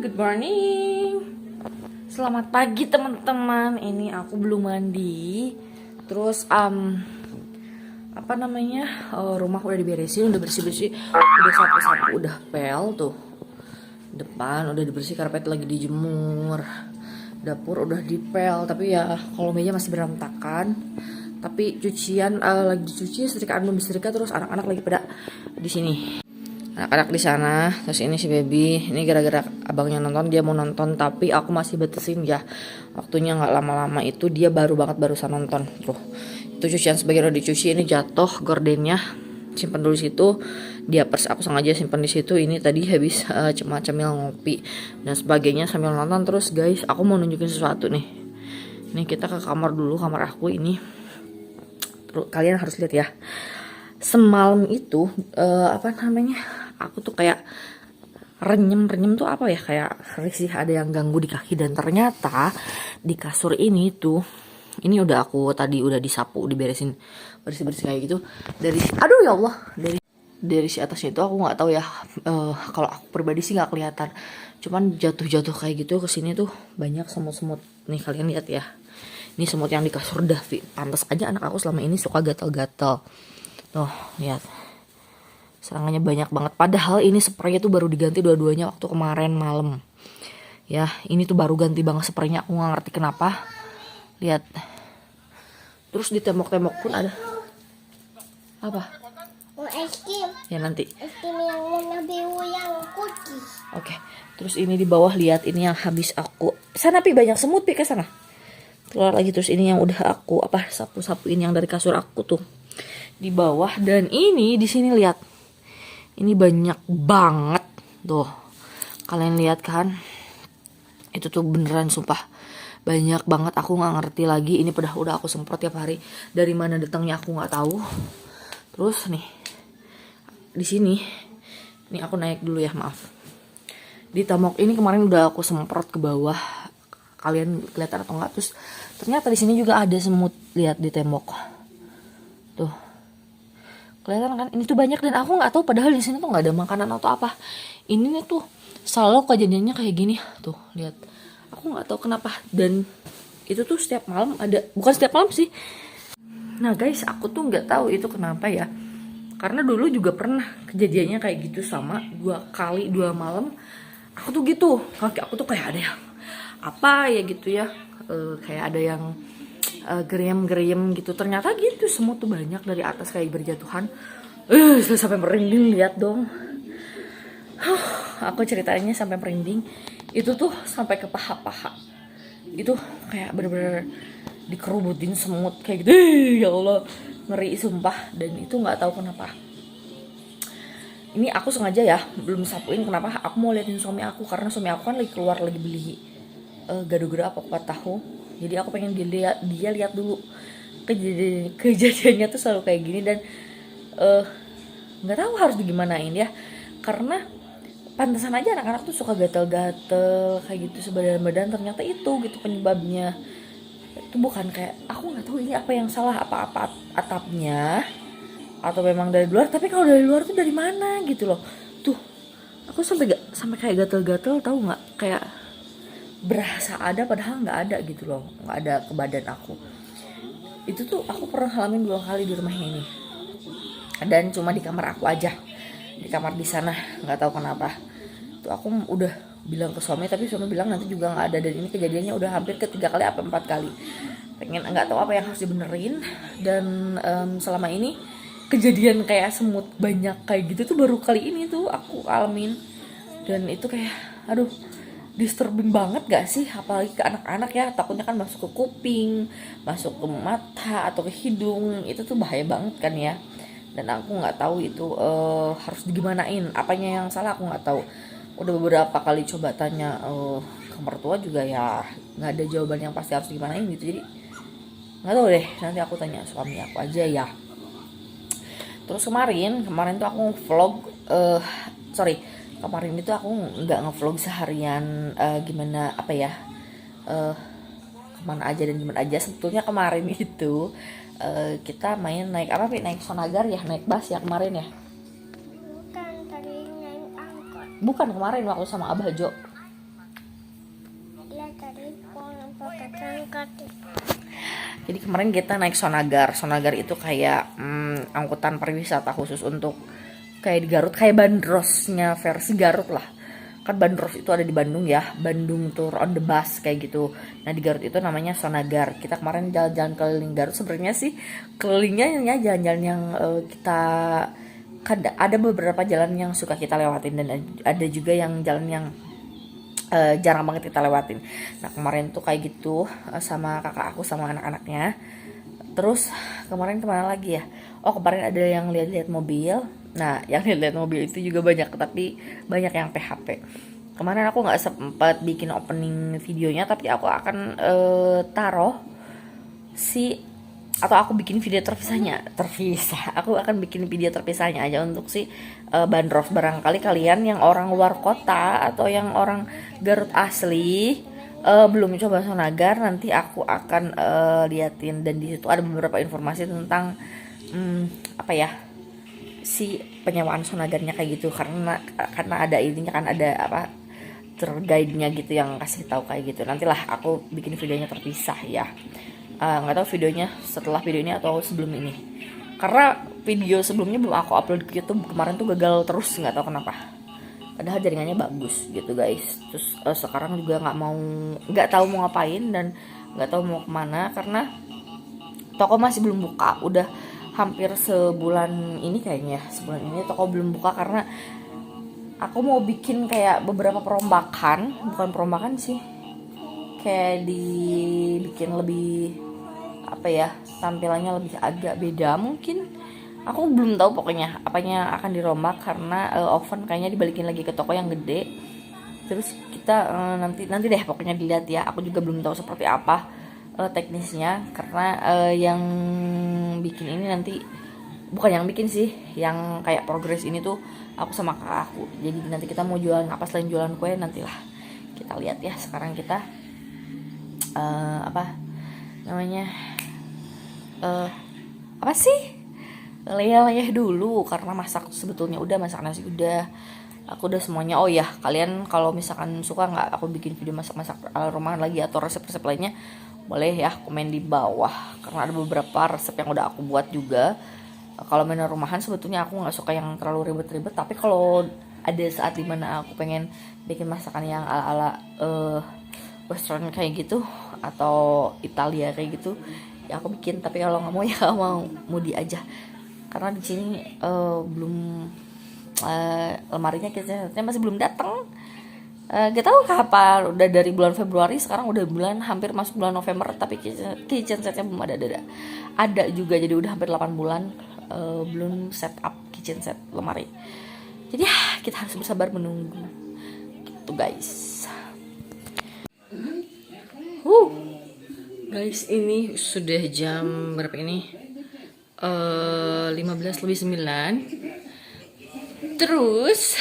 good morning. Selamat pagi teman-teman. Ini aku belum mandi. Terus rumah udah diberesin, udah bersih-bersih, udah sapu-sapu, udah pel tuh. Depan udah dibersih, karpet lagi dijemur. Dapur udah dipel, tapi ya kalau meja masih berantakan. Tapi cucian lagi dicuci, setrikaan belum disetrika, terus anak-anak lagi pada di sini. Anak-anak di sana, terus ini si baby. Ini gara-gara abangnya nonton, dia mau nonton, tapi aku masih batasin ya. Waktunya nggak lama-lama, itu dia barusan nonton. Tuh, itu cucian sebagian udah dicuci, ini jatuh gordennya. Simpan dulu situ. Dia pers aku sengaja simpan di situ. Ini tadi habis cemil ngopi dan sebagainya sambil nonton. Terus guys, aku mau nunjukin sesuatu nih. Ini kita ke kamar dulu, kamar aku ini. Terus, kalian harus lihat ya. Semalam itu aku tuh kayak renyem tuh apa ya, kayak risih, ada yang ganggu di kaki. Dan ternyata di kasur ini tuh, ini udah aku tadi udah disapu, diberesin bersih kayak gitu. Dari aduh ya Allah, dari si atasnya itu aku nggak tahu ya, kalau aku pribadi sih nggak kelihatan, cuman jatuh kayak gitu ke sini tuh banyak semut nih, kalian lihat ya. Ini semut yang di kasur Davi. Pantas aja anak aku selama ini suka gatal-gatal. Tuh, lihat. Serangannya banyak banget. Padahal ini spraynya tuh baru diganti dua-duanya waktu kemarin malam. Ya, ini tuh baru ganti banget spraynya. Aku gak ngerti kenapa. Lihat. Terus di tembok-tembok pun ada. Apa? Es krim. Ya nanti. Es krim yang warna biru yang cookies. Oke. Terus ini di bawah, lihat, ini yang habis aku. Sana Pi, banyak semut Pi, ke sana. Keluar lagi. Terus ini yang udah aku sapu-sapuin yang dari kasur aku tuh. Di bawah. Dan ini di sini lihat. Ini banyak banget tuh. Kalian lihat kan? Itu tuh beneran sumpah. Banyak banget, aku nggak ngerti lagi. Ini udah aku semprot tiap hari. Dari mana datangnya aku nggak tahu. Terus nih. Di sini. Ini aku naik dulu ya, maaf. Di tembok ini kemarin udah aku semprot ke bawah. Kalian kelihatan atau enggak? Terus ternyata di sini juga ada semut, lihat di tembok. Tuh. Kelihatan kan? Ini tuh banyak dan aku nggak tahu, padahal di sini tuh nggak ada makanan atau apa. Ini nih tuh selalu kejadiannya kayak gini. Tuh, lihat. Aku nggak tahu kenapa, dan itu tuh setiap malam ada, bukan setiap malam sih. Nah, guys, aku tuh nggak tahu itu kenapa ya. Karena dulu juga pernah kejadiannya kayak gitu sama 2 kali 2 malam. Aku tuh gitu, kaki aku tuh kayak ada yang apa ya gitu ya. Kayak ada yang geriem gitu. Ternyata gitu, semua tuh banyak dari atas kayak berjatuhan. Sampai merinding, lihat dong. Aku ceritanya sampai merinding. Itu tuh sampai ke paha-paha. Itu kayak bener-bener dikerubutin semut kayak gitu. Ya Allah, ngeri sumpah. Dan itu nggak tahu kenapa. Ini aku sengaja ya belum sapuin. Kenapa? Aku mau liatin suami aku, karena suami aku kan lagi keluar, lagi beli gado-gado apa kupat tahu. Jadi aku pengen dia lihat dulu kejadiannya tuh selalu kayak gini. Dan nggak tahu harus digimanain ya, karena pantesan aja anak-anak tuh suka gatel-gatel kayak gitu sebadan-badan. Ternyata itu gitu penyebabnya. Itu bukan kayak, aku nggak tahu ini apa yang salah, apa atapnya atau memang dari luar. Tapi kalau dari luar tuh dari mana gitu loh. Tuh, aku sampai kayak gatel-gatel, tahu nggak, kayak berasa ada padahal nggak ada gitu loh, nggak ada ke badan aku. Itu tuh aku pernah ngalamin 2 kali di rumah ini, dan cuma di kamar aku aja, di kamar di sana nggak tahu kenapa. Tuh aku udah bilang ke suami, tapi suami bilang nanti juga nggak ada. Dan ini kejadiannya udah hampir ke 3 kali apa 4 kali. Pengen, nggak tahu apa yang harus dibenerin. Dan selama ini kejadian kayak semut banyak kayak gitu tuh baru kali ini tuh aku alamin. Dan itu kayak aduh, disturbing banget gak sih, apalagi ke anak-anak ya. Takutnya kan masuk ke kuping, masuk ke mata atau ke hidung. Itu tuh bahaya banget kan ya. Dan aku nggak tahu itu harus digimanain, apanya yang salah aku nggak tahu. Udah beberapa kali coba tanya ke mertua juga ya nggak ada jawaban yang pasti harus digimanain gitu. Jadi nggak tahu deh, nanti aku tanya suami aku aja ya. Terus kemarin tuh aku vlog, kemarin itu aku nggak ngevlog seharian gimana apa ya, kemana aja dan gimana aja. Sebetulnya kemarin itu kita naik apa sih, naik Sonagar ya, naik bus ya kemarin ya. Bukan, tadi naik angkot. Bukan, kemarin waktu sama Abah Jo. angkatin. Jadi kemarin kita naik Sonagar. Sonagar itu kayak angkutan pariwisata khusus untuk kayak di Garut, kayak Bandrosnya versi Garut lah. Kan Bandros itu ada di Bandung ya, Bandung Tour on the Bus kayak gitu. Nah di Garut itu namanya Sonagar. Kita kemarin jalan-jalan keliling Garut. Sebenarnya sih kelilingnya ya jalan-jalan yang kita ada beberapa jalan yang suka kita lewatin dan ada juga yang jalan yang jarang banget kita lewatin. Nah kemarin tuh kayak gitu sama kakak aku sama anak-anaknya. Terus kemarin kemana lagi ya? Oh kemarin ada yang lihat-lihat mobil. Nah yang lihat-lihat mobil itu juga banyak, tapi banyak yang PHP. Kemarin aku nggak sempat bikin opening videonya, tapi aku akan taruh atau aku bikin video terpisah. Aku akan bikin video terpisahnya aja untuk Bandros. Barangkali kalian yang orang luar kota atau yang orang Garut asli belum coba Sonagar, nanti aku akan liatin, dan di situ ada beberapa informasi tentang penyewaan Sonagarnya kayak gitu, karena ada ininya kan, ada tour guide-nya gitu yang kasih tahu kayak gitu. Nantilah aku bikin videonya terpisah ya. Nggak tahu videonya setelah video ini atau sebelum ini, karena video sebelumnya belum aku upload ke YouTube. Kemarin tuh gagal terus, nggak tahu kenapa, padahal jaringannya bagus gitu guys. Terus sekarang juga nggak tahu mau ngapain dan nggak tahu mau kemana, karena toko masih belum buka. Udah hampir sebulan ini kayaknya, sebulan ini toko belum buka karena aku mau bikin kayak beberapa bukan perombakan sih, kayak dibikin lebih tampilannya lebih agak beda mungkin. Aku belum tahu pokoknya apanya akan dirombak, karena oven kayaknya dibalikin lagi ke toko yang gede. Terus kita nanti deh pokoknya dilihat ya. Aku juga belum tahu seperti apa teknisnya, karena yang bikin ini nanti bukan yang bikin sih, yang kayak progres ini tuh aku sama kakak aku. Jadi nanti kita mau jualan apa selain jualan kue, nantilah kita lihat ya. Sekarang kita leyeh dulu, karena masak sebetulnya udah, masak nasi udah, aku udah semuanya. Oh ya, kalian kalau misalkan suka nggak aku bikin video masak-masak ala rumahan lagi atau resep-resep lainnya, boleh ya komen di bawah, karena ada beberapa resep yang udah aku buat juga. Kalau menu rumahan sebetulnya aku nggak suka yang terlalu ribet-ribet, tapi kalau ada saat dimana aku pengen bikin masakan yang ala-ala western kayak gitu atau Italia kayak gitu, ya aku bikin. Tapi kalau nggak mau ya mau mudi aja, karena di sini belum lemarinya kitchennya masih belum datang. Gak tahu kapan, udah dari bulan Februari, sekarang udah hampir masuk bulan November, tapi kitchen setnya belum ada juga. Jadi udah hampir 8 bulan belum set up kitchen set lemari. Jadi ya kita harus bersabar menunggu gitu guys. Guys, ini sudah jam berapa ini? 15:09. Terus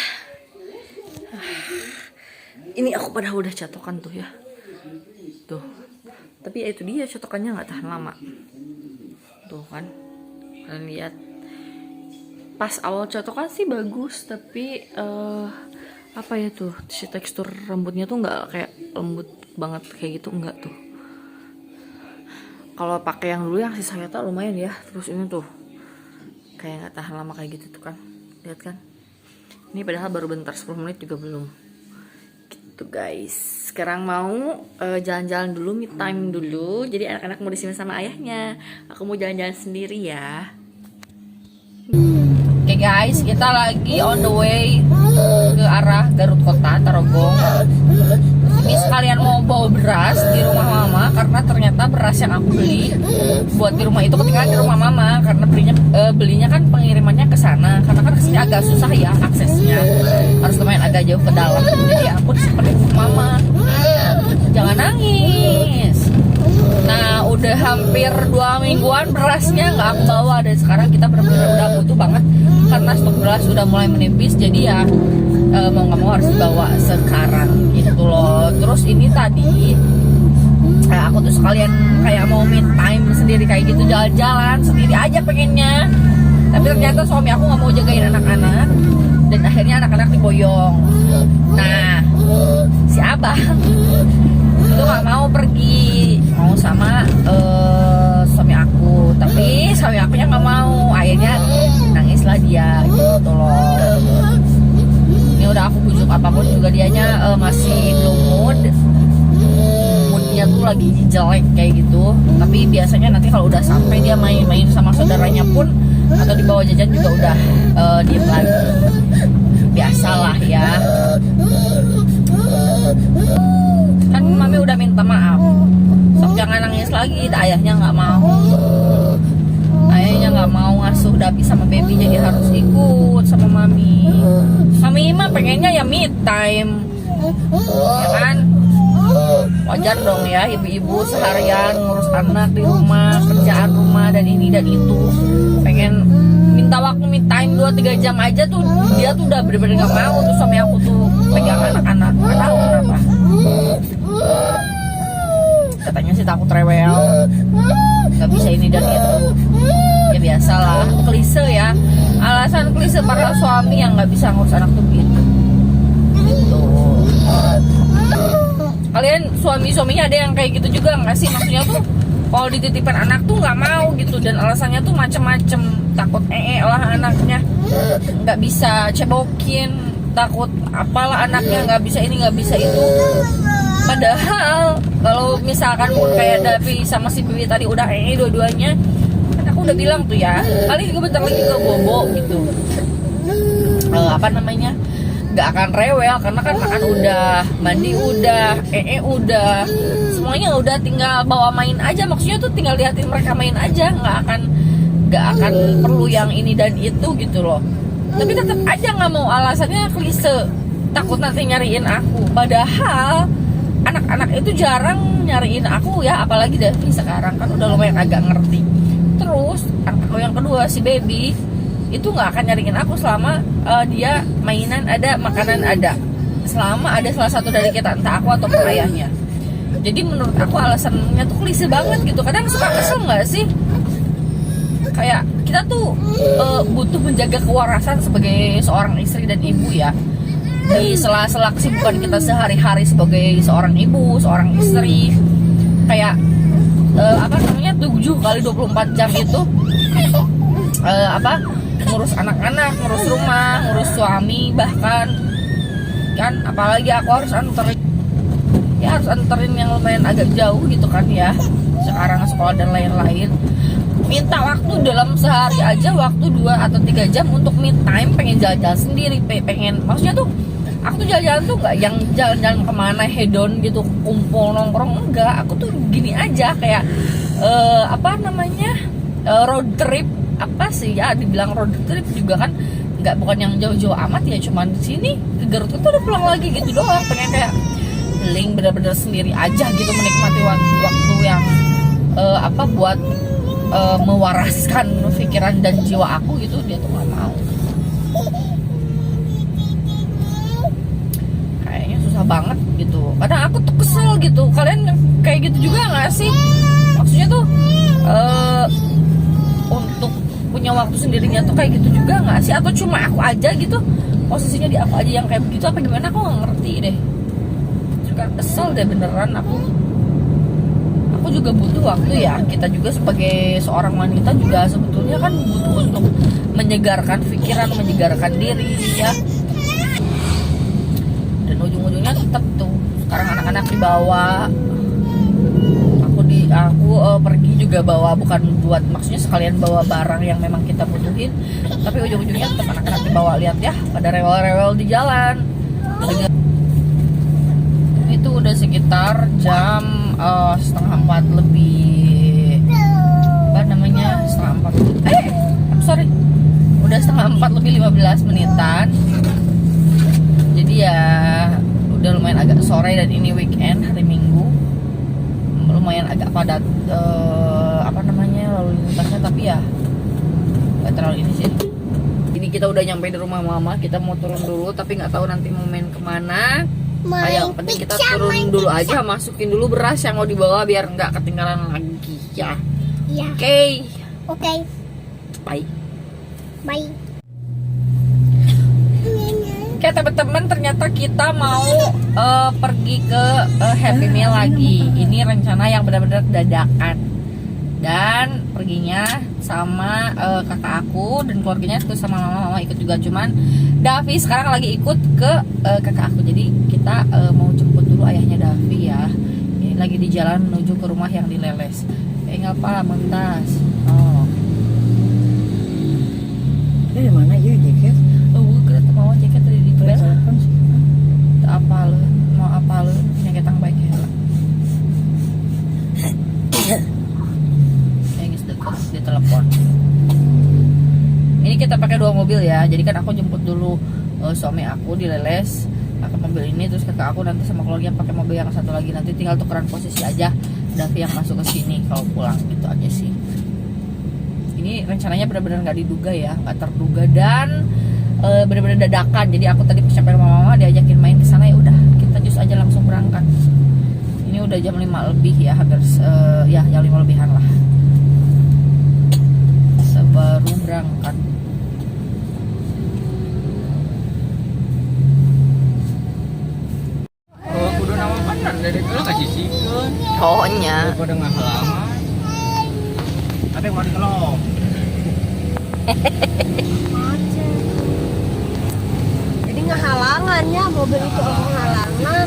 ini aku padahal udah catokan tuh ya. Tuh. Tapi ya itu dia, catokannya nggak tahan lama. Tuh kan. Kalian lihat. Pas awal catokan sih bagus, tapi si tekstur rambutnya tuh nggak kayak lembut banget kayak gitu, enggak tuh. Kalau pakai yang dulu yang si Sayata lumayan ya. Terus ini tuh kayak nggak tahan lama kayak gitu tuh kan. Lihat kan. Ini padahal baru bentar, 10 menit juga belum. Gitu guys. Sekarang mau jalan-jalan dulu, me time dulu. Jadi anak-anak mau di sini sama ayahnya. Aku mau jalan-jalan sendiri ya. Oke guys, kita lagi on the way ke arah Garut Kota, Tarogong. Ini sekalian mau bawa beras di rumah mama, karena ternyata beras yang aku beli buat di rumah itu ketinggalan di rumah mama, karena belinya kan pengirimannya ke sana, karena kan kesini agak susah ya aksesnya, harus lumayan agak jauh ke dalam. Jadi aku disimpan di rumah mama. Jangan nangis. Nah udah hampir 2 mingguan berasnya nggak aku bawa, dan sekarang kita benar-benar udah butuh banget karena stok beras udah mulai menipis. Jadi ya mau nggak mau harus dibawa sekarang gitu loh. Terus ini tadi aku tuh sekalian kayak mau me time sendiri kayak gitu, jalan-jalan sendiri aja pengennya. Tapi ternyata suami aku nggak mau jagain anak-anak, dan akhirnya anak-anak diboyong. Nah si abang itu nggak mau pergi, mau mau sama suami aku, tapi suami akunya nggak mau. Akhirnya nangislah dia gitu loh. Ini udah aku bujuk apapun juga dianya masih belum moodnya tuh lagi jelek kayak gitu. Tapi biasanya nanti kalau udah sampai dia main-main sama saudaranya pun atau dibawa jajan juga udah diem lagi. Biasalah ya. Kan mami udah minta maaf, sok jangan nangis lagi. Ayahnya nggak mau. Ayahnya nggak mau ngasuh Dapi sama baby, jadi harus ikut sama mami. Mami mah pengennya ya me time, ya kan? Wajar dong ya, ibu-ibu seharian ngurus anak di rumah, kerjaan rumah dan ini dan itu. Pengen minta waktu me time 2-3 jam aja tuh dia tuh udah bener-bener nggak mau tuh suami aku tuh pegang anak-anak. Nggak tahu kenapa. Katanya sih takut rewel, nggak bisa ini dan itu. Ya biasalah, klise ya. Alasan klise para suami yang nggak bisa ngurus anak tuh gitu. Kalian suami-suaminya ada yang kayak gitu juga nggak sih? Maksudnya tuh kalau dititipin anak tuh nggak mau gitu, dan alasannya tuh macem-macem. Takut lah anaknya, nggak bisa cebokin, takut apalah anaknya, nggak bisa ini nggak bisa itu. Padahal kalau misalkan pun kayak Dapi sama si Bibi tadi udah dua-duanya, kan aku udah bilang tuh ya, kali juga bentar lagi ke bobo gitu. Nggak akan rewel karena kan makan udah, mandi udah, udah, semuanya udah, tinggal bawa main aja. Maksudnya tuh tinggal liatin mereka main aja, nggak akan perlu yang ini dan itu gitu loh. Tapi tetap aja nggak mau, alasannya klise, takut nanti nyariin aku. Padahal anak-anak itu jarang nyariin aku ya, apalagi Davi sekarang kan udah lumayan agak ngerti. Terus anakku yang kedua si Baby itu nggak akan nyariin aku selama dia mainan ada, makanan ada, selama ada salah satu dari kita, entah aku atau ayahnya. Jadi menurut aku alasannya tuh klise banget gitu. Kadang suka kesel nggak sih? Kayak kita tuh butuh menjaga kewarasan sebagai seorang istri dan ibu ya. Di sela-sela kesibukan kita sehari-hari sebagai seorang ibu, seorang istri, kayak 7 kali 24 jam itu ngurus anak-anak, ngurus rumah, ngurus suami, bahkan kan apalagi aku harus anterin yang lumayan agak jauh gitu kan ya, sekarang sekolah dan lain-lain. Minta waktu dalam sehari aja, waktu 2 atau 3 jam untuk me time, pengen jalan-jalan sendiri, pengen, maksudnya tuh aku tuh jalan-jalan tuh nggak yang jalan-jalan kemana hedon gitu, kumpul nongkrong, enggak. Aku tuh gini aja kayak road trip, apa sih ya dibilang road trip juga kan nggak, bukan yang jauh-jauh amat ya, cuman di sini ke Garut tuh udah pulang lagi gitu doang. Pengen kayak healing bener-bener sendiri aja gitu, menikmati waktu yang buat mewaraskan pikiran dan jiwa aku gitu. Dia tuh nggak mau. Kayaknya susah banget gitu. Kadang aku tuh kesel gitu. Kalian kayak gitu juga nggak sih? Maksudnya tuh untuk punya waktu sendirinya tuh kayak gitu juga nggak sih? Atau cuma aku aja gitu, posisinya di aku aja yang kayak begitu, apa gimana? Aku nggak ngerti deh. Juga kesel deh beneran aku. Aku juga butuh waktu ya. Kita juga sebagai seorang wanita juga sebetulnya kan butuh untuk menyegarkan pikiran, menyegarkan diri ya. Dan ujung-ujungnya tetap tuh sekarang anak-anak dibawa. Aku pergi juga bawa, bukan buat maksudnya sekalian bawa barang yang memang kita butuhin, tapi ujung-ujungnya tetap anak-anak dibawa. Lihat ya, pada rewel-rewel di jalan. Itu udah sekitar jam 3:30 lebih, udah 3:30 lebih 15 menitan. Jadi ya udah lumayan agak sore, dan ini weekend, hari Minggu, lumayan agak padat lalu lintasnya, tapi ya nggak terlalu ini sih. Ini kita udah nyampe di rumah mama, kita mau turun dulu, tapi nggak tahu nanti mau main kemana. Yang penting kita turun dulu aja, masukin dulu beras yang mau dibawa biar nggak ketinggalan lagi ya. Oke. Bye. Bye. Oke, Oke teman-teman, ternyata kita mau pergi ke Happy Meal lagi. Ini rencana yang benar-benar dadakan. Dan perginya sama kakak aku dan keluarganya, terus sama mama ikut juga. Cuman Davi sekarang lagi ikut ke kakak aku. Jadi kita mau jemput dulu ayahnya Davi ya. Ini lagi di jalan menuju ke rumah yang di Leles. Ngapa mentas? Oh. Ini di mana ya jaket? Oh, kita mau jaket tadi di bel. Telepon sih. Apa lu? Mau apa lu? Punya ketang baik ya. Guys, dekat di telepon. Ini kita pakai 2 mobil ya. Jadi kan aku jemput dulu suami aku di Leles pakai mobil ini, terus kakak aku nanti sama keluarga pakai mobil yang satu lagi. Nanti tinggal tukeran posisi aja. Davi yang masuk ke sini kalau pulang gitu aja sih. Ini rencananya benar-benar nggak diduga ya, nggak terduga dan benar-benar dadakan. Jadi aku tadi sampai rumah mama diajakin main ke sana, ya udah kita jus aja langsung berangkat. Ini udah jam 5 lebih ya, hampir ya jam 5 lebihan lah. Baru berangkat. Oh, kudu nama panan dari dulu kasih sikeun. Tohnya. Daripada ngahalaman. Ada yang mau dikelong. Jadi ngehalangannya mobil itu ngehalangan.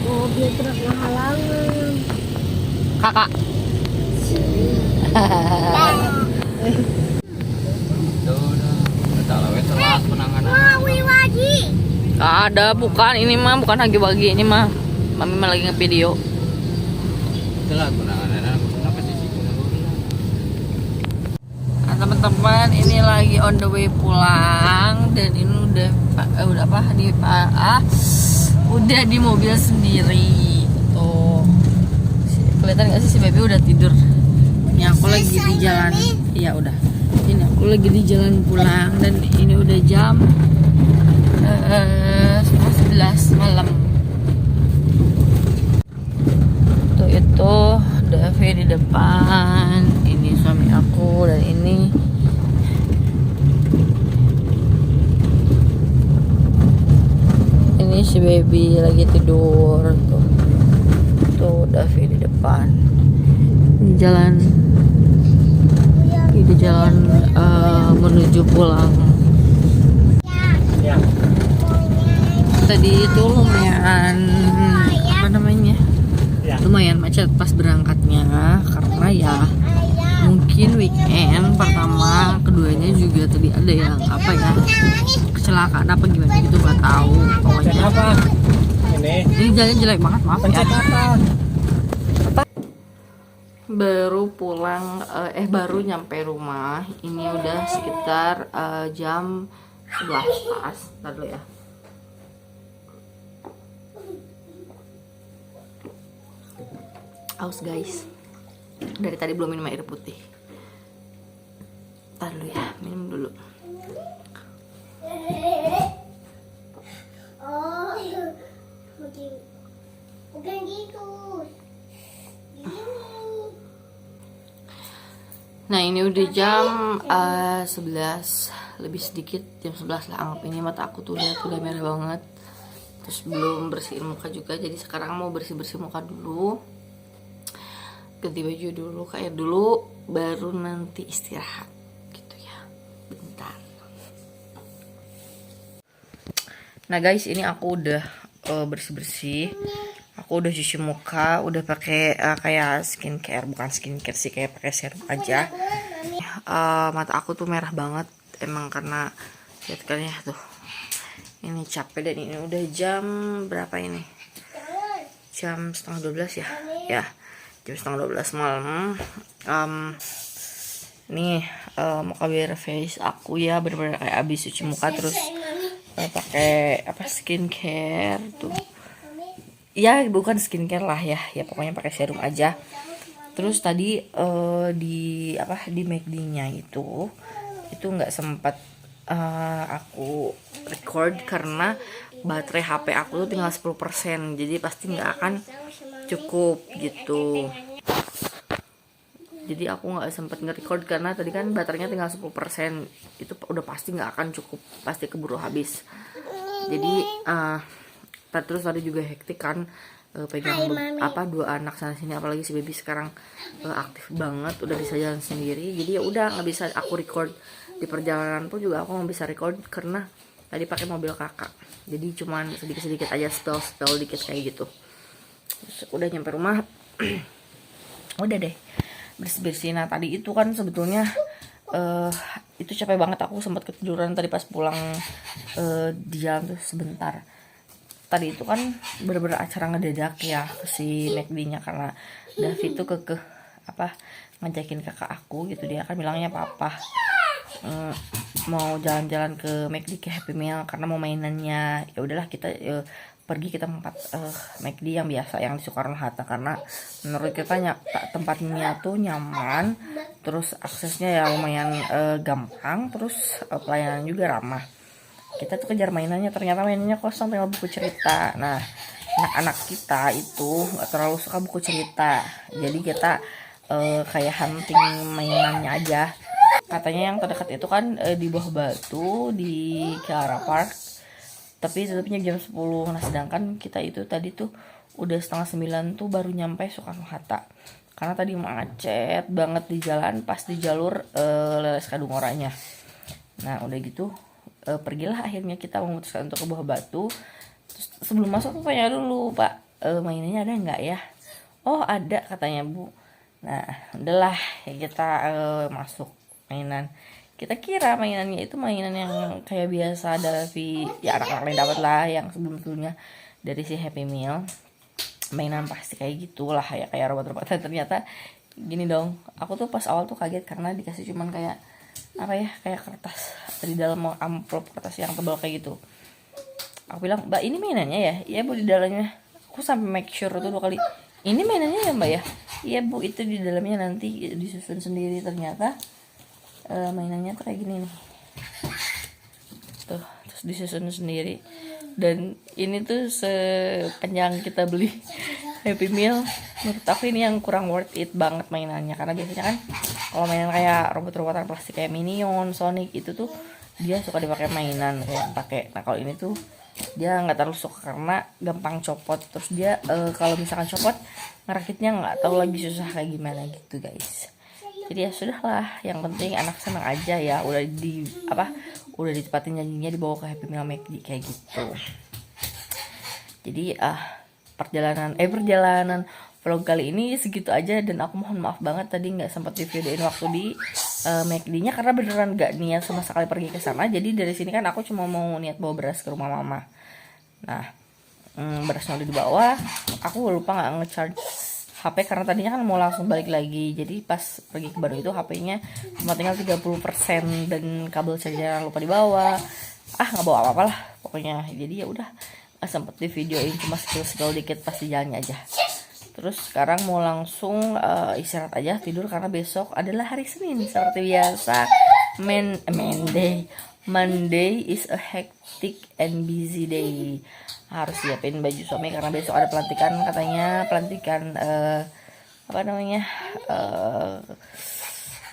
Mobil truk ngehalangan. Kakak. Tuh, dah we telat penanganan. Wiwaji. Ada, bukan ini mah, bukan hagi-wagi ini mah. Mami mah lagi ngevideo. Telat penanganan. Kenapa sih sikeun dulu? Nah, teman-teman, ini lagi on the way pulang dan ini udah udah di mobil sendiri. Tuh. Kelihatan nggak sih si baby udah tidur? Ini aku lagi di jalan. Iya udah. Ini aku lagi di jalan pulang dan ini udah jam 11 malam. Tuh itu Davi di depan, ini suami aku dan ini si baby lagi tidur tuh. Tuh Davi di depan. Di jalan menuju pulang. Ya. Tadi itu lumayan macet pas berangkatnya karena ya mungkin weekend pertama, keduanya juga tadi ada yang kecelakaan apa gimana gitu, nggak tahu Pencet pokoknya. apa? Ini. Jalannya jelek banget, maaf ya. Pencet apa? Baru pulang, baru nyampe rumah. Ini udah sekitar jam 11 pas. Ntar dulu ya. Aus guys. Dari tadi belum minum air putih. Ntar dulu ya, minum dulu. Oh, bukan gitu. Nah ini udah jam 11 lebih sedikit, jam 11 lah anggap. Ini mata aku tuh lihat udah merah banget. Terus belum bersihin muka juga, jadi sekarang mau bersih-bersih muka dulu, ganti baju dulu, kayak dulu, baru nanti istirahat gitu ya, bentar. Nah guys, ini aku udah bersih-bersih. Aku udah cuci muka, udah pakai kayak skincare, bukan skincare sih, kayak pakai serum aja. Mata aku tuh merah banget, emang karena lihat kan ya tuh. Ini capek dan ini udah jam berapa ini? Jam setengah 12 ya? Ya, jam setengah 12 malam. Nih muka bare face aku ya, bener-bener kayak abis cuci muka terus pakai skincare tuh. Ya bukan skincare lah ya pokoknya pakai serum aja. Terus tadi di McD-nya itu nggak sempat aku record karena baterai HP aku tuh tinggal 10%, jadi pasti nggak akan cukup gitu. Jadi aku nggak sempat nge-record karena tadi kan baterainya tinggal 10%, itu udah pasti nggak akan cukup, pasti keburu habis. Jadi terus tadi juga hektik kan, pegang dua anak sana sini, apalagi si baby sekarang aktif banget, udah bisa jalan sendiri. Jadi ya udah nggak bisa aku record di perjalanan pun juga aku nggak bisa record karena tadi pakai mobil kakak. Jadi cuman sedikit aja spill dikit kayak gitu. Terus udah nyampe rumah, udah deh bersih. Nah tadi itu kan sebetulnya itu capek banget, aku sempat ketiduran tadi pas pulang di jalan tuh sebentar. Tadi itu kan bener-bener acara ngedadak ya si McD-nya, karena David tuh ngajakin kakak aku gitu, dia kan bilangnya papa mau jalan-jalan ke McD, ke Happy Meal karena mau mainannya. Ya udahlah kita pergi ke tempat McD yang biasa yang di Soekarno-Hatta, karena menurut kita tempatnya tuh nyaman, terus aksesnya ya lumayan gampang, terus pelayanan juga ramah. Kita tuh kejar mainannya, ternyata mainannya kosong, tinggal buku cerita. Nah anak-anak kita itu gak terlalu suka buku cerita, jadi kita kayak hunting mainannya aja. Katanya yang terdekat itu kan di Buah Batu di Kiara Park, tapi tutupnya jam 10. Nah sedangkan kita itu tadi tuh udah 8:30 tuh baru nyampe Soekarno-Hatta, karena tadi macet banget di jalan pas di jalur Leles Kadungoranya. Nah udah gitu pergilah akhirnya, kita memutuskan untuk ke Buah Batu. Terus sebelum masuk aku tanya dulu, Pak mainannya ada nggak ya? Oh ada katanya Bu. Nah udahlah ya kita masuk mainan. Kita kira mainannya itu mainan yang kayak biasa dari ya anak-anak lain dapat lah, yang sebelumnya dari si Happy Meal, mainan pasti kayak gitulah ya, kayak robot-robotan. Ternyata gini dong, aku tuh pas awal tuh kaget karena dikasih cuman kayak kayak kertas di dalam amplop kertas yang tebal kayak gitu. Aku bilang, Mbak ini mainannya ya? Iya Bu, di dalamnya. Aku sampai make sure tuh 2 kali, ini mainannya ya Mbak ya? Iya Bu, itu di dalamnya nanti disusun sendiri. Ternyata mainannya tuh kayak gini nih tuh, terus disusun sendiri. Dan ini tuh sepanjang kita beli Happy Meal, menurut aku ini yang kurang worth it banget mainannya, karena biasanya kan kalau mainan kayak robot-robotan plastik kayak Minion, Sonic itu tuh dia suka dipakai mainan kayak pakai. Nah kalau ini tuh dia nggak terlalu suka karena gampang copot, terus dia kalau misalkan copot ngerakitnya nggak tahu lagi susah kayak gimana gitu guys. Jadi ya sudahlah, yang penting anak senang aja ya, udah ditempatin janjinya dibawa ke Happy Meal McD kayak gitu. Jadi perjalanan vlog kali ini segitu aja, dan aku mohon maaf banget tadi nggak sempat di videoin waktu di McD-nya karena beneran nggak niat sama sekali pergi ke sana. Jadi dari sini kan aku cuma mau niat bawa beras ke rumah mama. Nah berasnya udah dibawa, aku lupa nggak ngecharge HP karena tadinya kan mau langsung balik lagi. Jadi pas pergi ke Bandung itu HP-nya cuma tinggal 30% dan kabel charger lupa dibawa. Nggak bawa apa-apa lah pokoknya. Jadi ya udah nggak sempet di videoin, cuma skill dikit pas di jalannya aja. Terus sekarang mau langsung istirahat aja, tidur, karena besok adalah hari Senin seperti biasa. Monday is a hectic and busy day. Harus siapin baju suami karena besok ada pelantikan, katanya pelantikan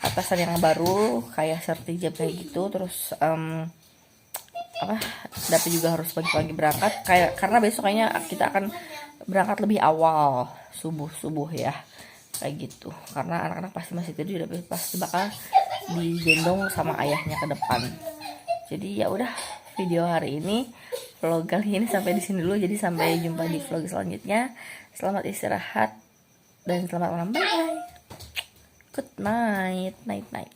atasan yang baru kayak sertijab kayak gitu. Terus Dapat juga harus pagi-pagi berangkat karena besok kayaknya kita akan berangkat lebih awal, subuh ya kayak gitu, karena anak-anak pasti masih tidur, tapi pasti bakal digendong sama ayahnya ke depan. Jadi ya udah, video hari ini, vlog kali ini sampai di sini dulu. Jadi sampai jumpa di vlog selanjutnya. Selamat istirahat dan selamat malam. Bye bye. Good night.